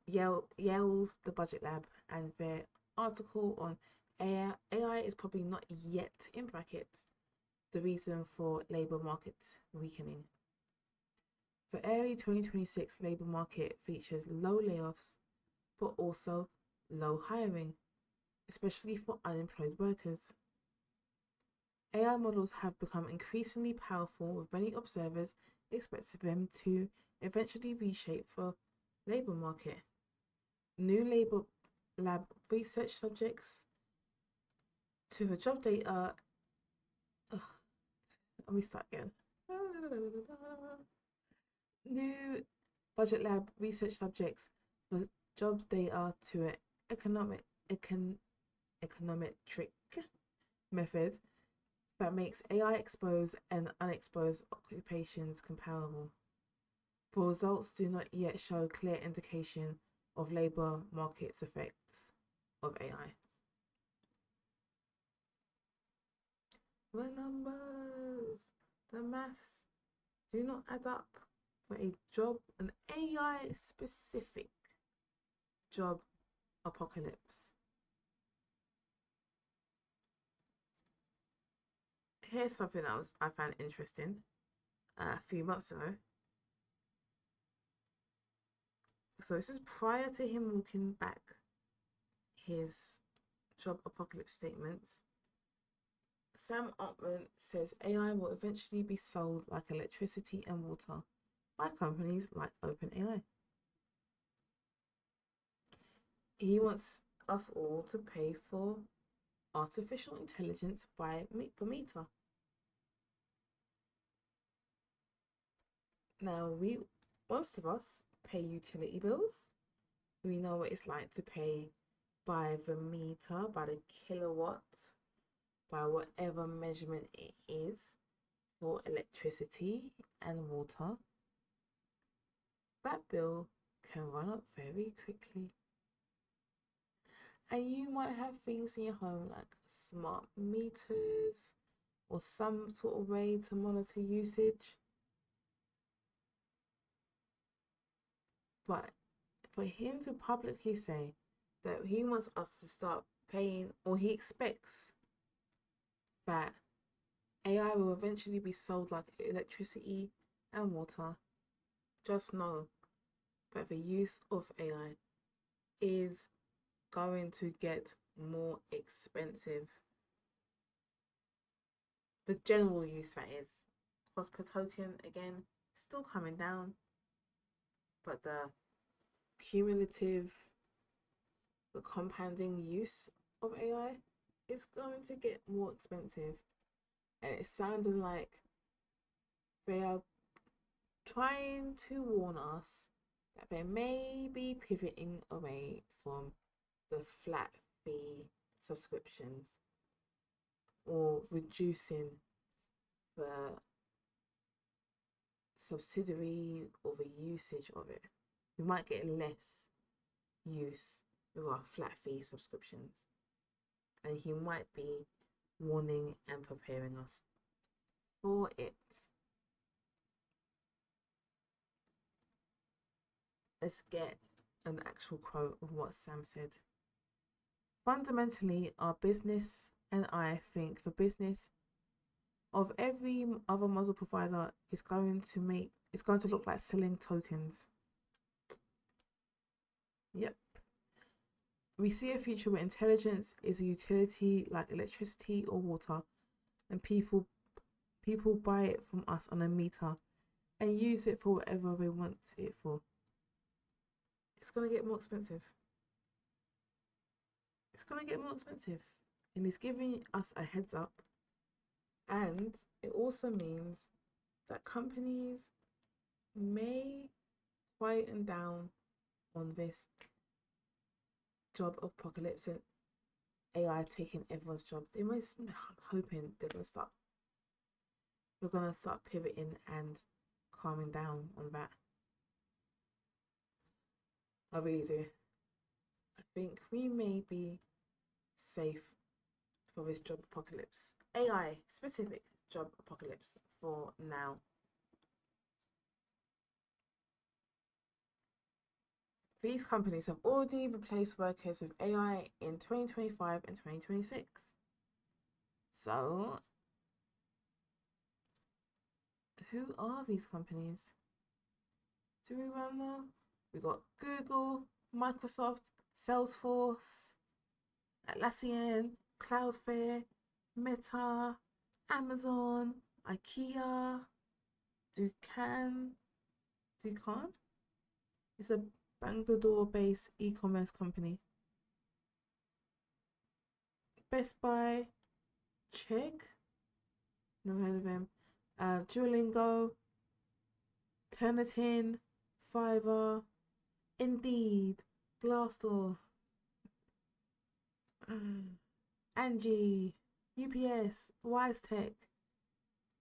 Yale's The Budget Lab and their article on AI is probably not yet in brackets the reason for labour market weakening. The early 2026 labour market features low layoffs, but also low hiring, especially for unemployed workers. AI models have become increasingly powerful, with many observers expecting them to eventually reshape the labour market. New labour lab research subjects to the job data. Let me start again. New budget lab research subjects for jobs data to an econometric method that makes AI exposed and unexposed occupations comparable. The results do not yet show clear indication of labour market's effects of AI. The numbers, the maths do not add up for an AI specific job apocalypse. Here's something I found interesting a few months ago. So this is prior to him walking back his job apocalypse statements. Sam Altman says AI will eventually be sold like electricity and water by companies like OpenAI. He wants us all to pay for artificial intelligence by the meter. Now, most of us pay utility bills. We know what it's like to pay by the meter, by the kilowatt, by whatever measurement it is for electricity and water. That bill can run up very quickly. And you might have things in your home like smart meters or some sort of way to monitor usage. But for him to publicly say that he wants us to start paying, or he expects that AI will eventually be sold like electricity and water. Just know that the use of AI is going to get more expensive. The general use, that is. Cost per token, again, still coming down, but the cumulative, the compounding use of AI is going to get more expensive. And it's sounding like they are trying to warn us that they may be pivoting away from the flat fee subscriptions or reducing the subsidiary or the usage of it. We might get less use with our flat fee subscriptions, and he might be warning and preparing us for it. Let's get an actual quote of what Sam said. Fundamentally, our business and I think the business of every other model provider is going to look like selling tokens. Yep. We see a future where intelligence is a utility like electricity or water, and people buy it from us on a meter and use it for whatever they want it for. It's going to get more expensive. It's going to get more expensive. And it's giving us a heads up. And it also means that companies may quieten down on this job apocalypse and AI taking everyone's job. They might be hoping they're going to start pivoting and calming down on that. I really do. I think we may be safe for this job apocalypse. AI specific job apocalypse for now. These companies have already replaced workers with AI in 2025 and 2026. So, who are these companies? Do we know? We got Google, Microsoft, Salesforce, Atlassian, Cloudflare, Meta, Amazon, IKEA, Dukan. It's a Bangalore-based e-commerce company. Best Buy, Check, never heard of them. Duolingo, Turnitin, Fiverr, Indeed, Glassdoor, Angie, UPS, WiseTech,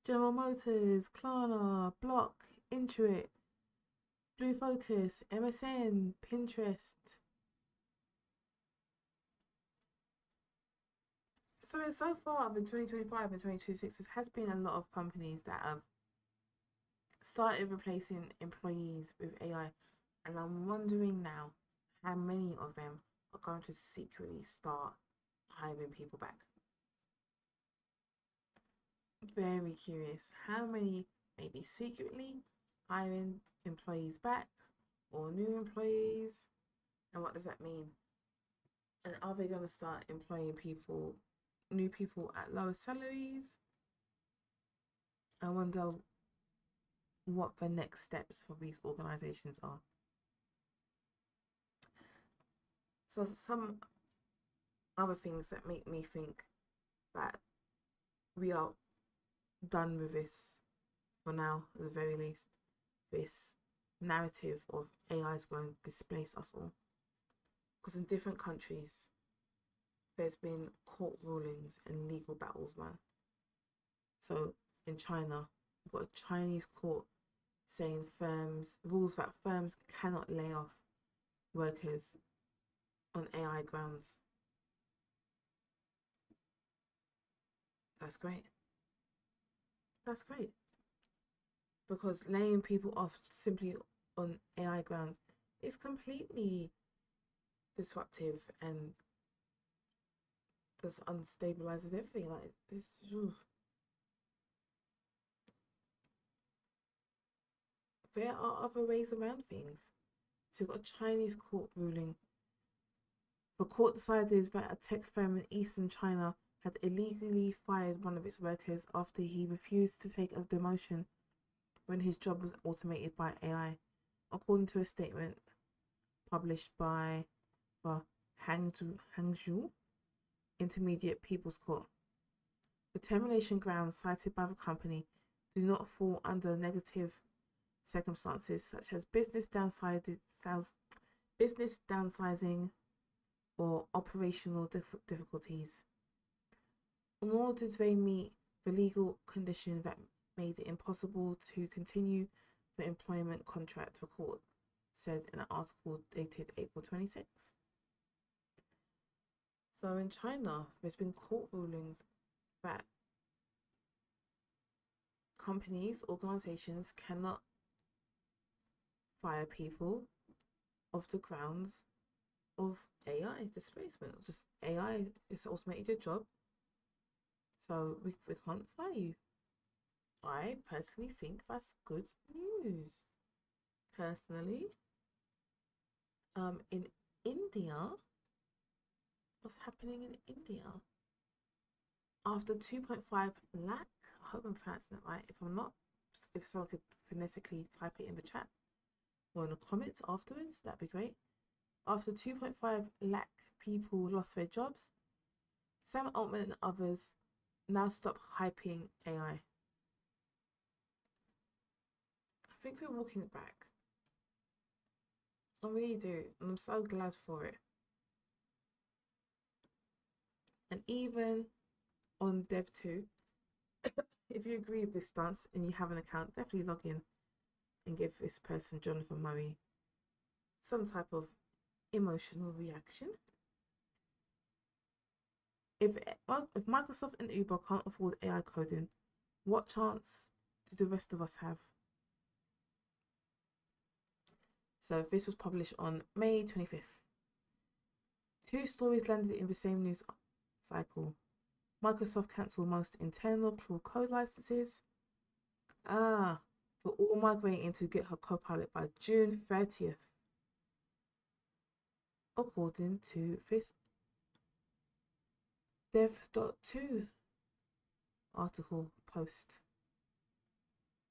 General Motors, Klarna, Block, Intuit, Blue Focus, MSN, Pinterest. So far in 2025 and 2026, there has been a lot of companies that have started replacing employees with AI, and I'm wondering now how many of them are going to secretly start hiring people back. Very curious how many may be secretly hiring employees back or new employees, and what does that mean? And are they going to start employing new people at lower salaries? I wonder what the next steps for these organizations are. So some other things that make me think that we are done with this for now, at the very least, this narrative of AI is going to displace us all. Because in different countries, there's been court rulings and legal battles, man. So in China, we've got a Chinese court saying rules that firms cannot lay off workers on AI grounds. That's great. That's great. Because laying people off simply on AI grounds is completely disruptive and just unstabilizes everything. Like this. there are other ways around things. So you've got a Chinese court ruling. The court decided that a tech firm in eastern China had illegally fired one of its workers after he refused to take a demotion when his job was automated by AI, according to a statement published by the Hangzhou Intermediate People's Court. The termination grounds cited by the company do not fall under negative circumstances such as business downsizing or operational difficulties, nor did they meet the legal condition that made it impossible to continue the employment contract, the court said in an article dated April 26. So in China, there's been court rulings that companies, organizations cannot fire people off the grounds of AI displacement. Just AI is automated your job, so we can't fire you. I personally think that's good news. Personally, in India, what's happening in India? After 2.5 lakh, I hope I'm pronouncing it right. If I'm not, if someone could phonetically type it in the chat or in the comments afterwards, that'd be great. After 2.5 lakh people lost their jobs, Sam Altman and others now stop hyping AI. I think we're walking it back. I really do, and I'm so glad for it. And even on Dev2, if you agree with this stance and you have an account, definitely log in and give this person, Jonathan Murray, some type of emotional reaction. If Microsoft and Uber can't afford AI coding, what chance do the rest of us have? So this was published on May 25th. 2 stories landed in the same news cycle. Microsoft cancelled most internal Claude code licenses. We're all migrating to GitHub Copilot by June 30th. According to this Dev.2 article post.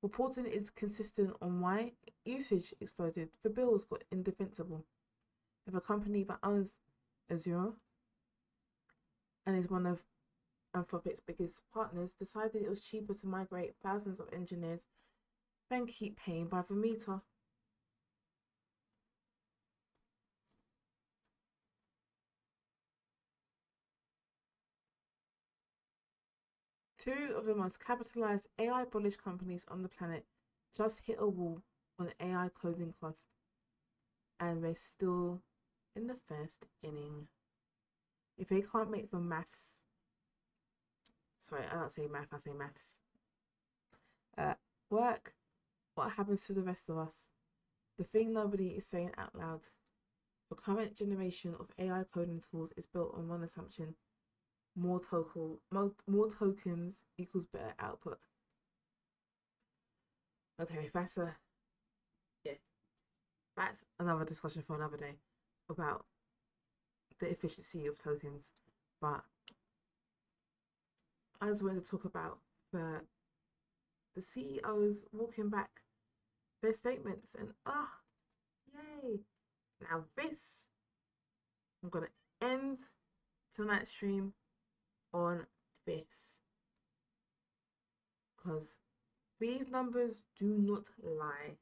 Reporting is consistent on why usage exploded. The bills got indefensible. If a company that owns Azure and is one of Anthropic's biggest partners decided it was cheaper to migrate thousands of engineers than keep paying by the meter. Two of the most capitalized AI bullish companies on the planet just hit a wall on AI coding cost, and we're still in the first inning. If they can't make the maths, sorry, I don't say math, I say maths, work, what happens to the rest of us? The thing nobody is saying out loud. The current generation of AI coding tools is built on one assumption: more tokens equals better output. Okay, that's another discussion for another day about the efficiency of tokens. But I just wanted to talk about the CEOs walking back their statements and yay. Now this, I'm gonna end tonight's stream on this, because these numbers do not lie.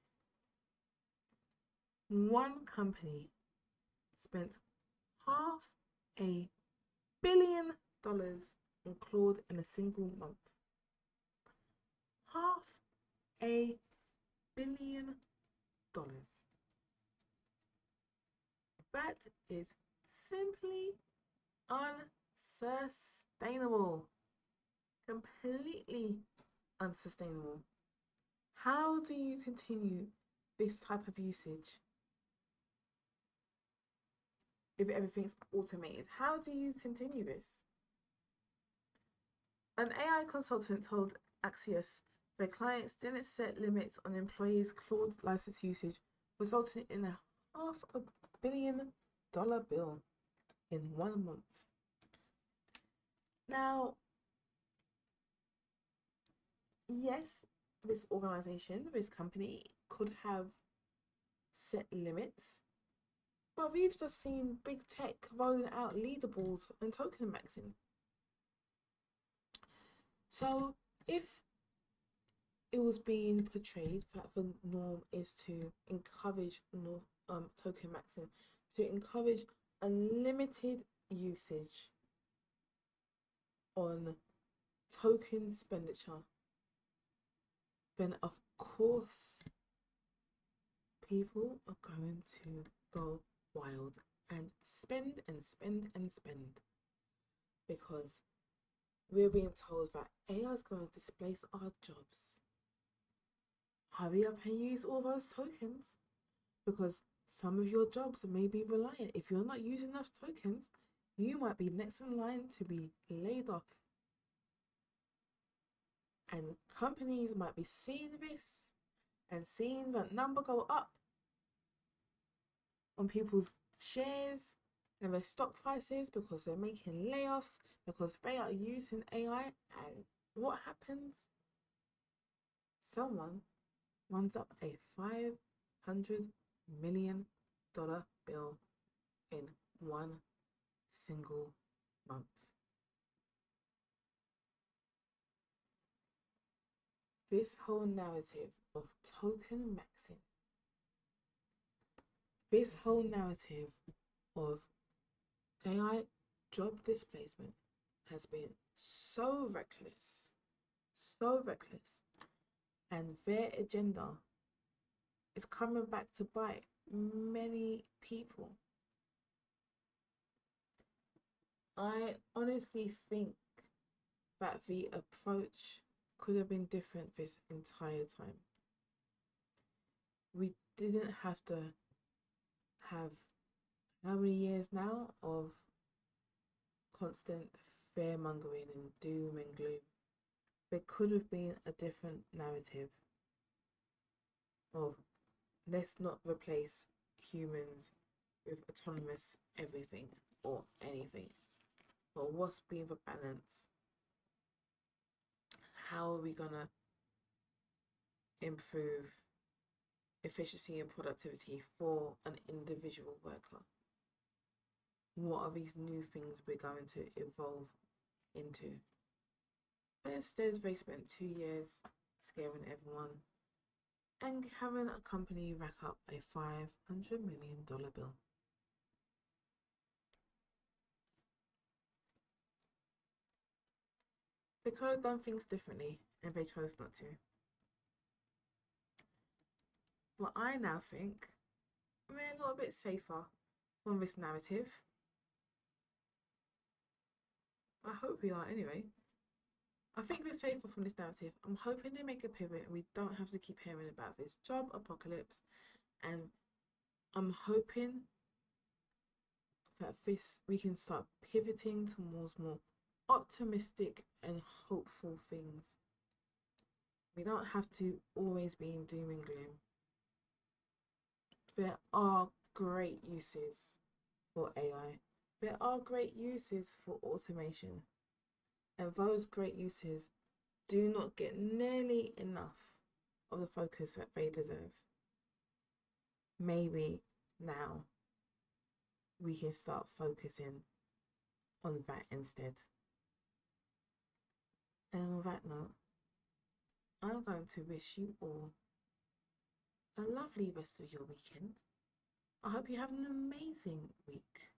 One company spent $500 million on Claude in a single month. $500 million. That is simply unsustainable. Completely unsustainable. How do you continue this type of usage if everything's automated? How do you continue this? An AI consultant told Axios Their clients didn't set limits on employees' cloud license usage, resulting in a $500 million bill in 1 month. Now, yes, this organization, this company could have set limits, but we've just seen big tech rolling out leaderboards and token maxing. So if it was being portrayed that the norm is to encourage token maxing, to encourage unlimited usage on token expenditure, then of course people are going to go wild and spend and spend and spend, because we're being told that AI is going to displace our jobs. Hurry up and use all those tokens, because some of your jobs may be reliant. If you're not using enough tokens, you might be next in line to be laid off. And companies might be seeing this and seeing that number go up on people's shares and their stock prices, because they're making layoffs, because they are using AI. And what happens? Someone runs up a $500 million bill in 1 single month. This whole narrative of token maxing, this whole narrative of AI job displacement has been so reckless, and their agenda is coming back to bite many people. I honestly think that the approach could have been different this entire time. We didn't have to have how many years now of constant fear-mongering and doom and gloom. There could have been a different narrative of let's not replace humans with autonomous everything or anything. But what's being the balance? How are we gonna improve efficiency and productivity for an individual worker? What are these new things we're going to evolve into? But instead, they spent 2 years scaring everyone and having a company rack up a $500 million bill. They could have done things differently, and they chose not to. But I now think we're a little bit safer from this narrative. I hope we are anyway. I think we're safer from this narrative. I'm hoping they make a pivot and we don't have to keep hearing about this job apocalypse. And I'm hoping that we can start pivoting towards more optimistic and hopeful things. We don't have to always be in doom and gloom. There are great uses for AI. There are great uses for automation. And those great uses do not get nearly enough of the focus that they deserve. Maybe now we can start focusing on that instead. And on that note, I'm going to wish you all a lovely rest of your weekend. I hope you have an amazing week.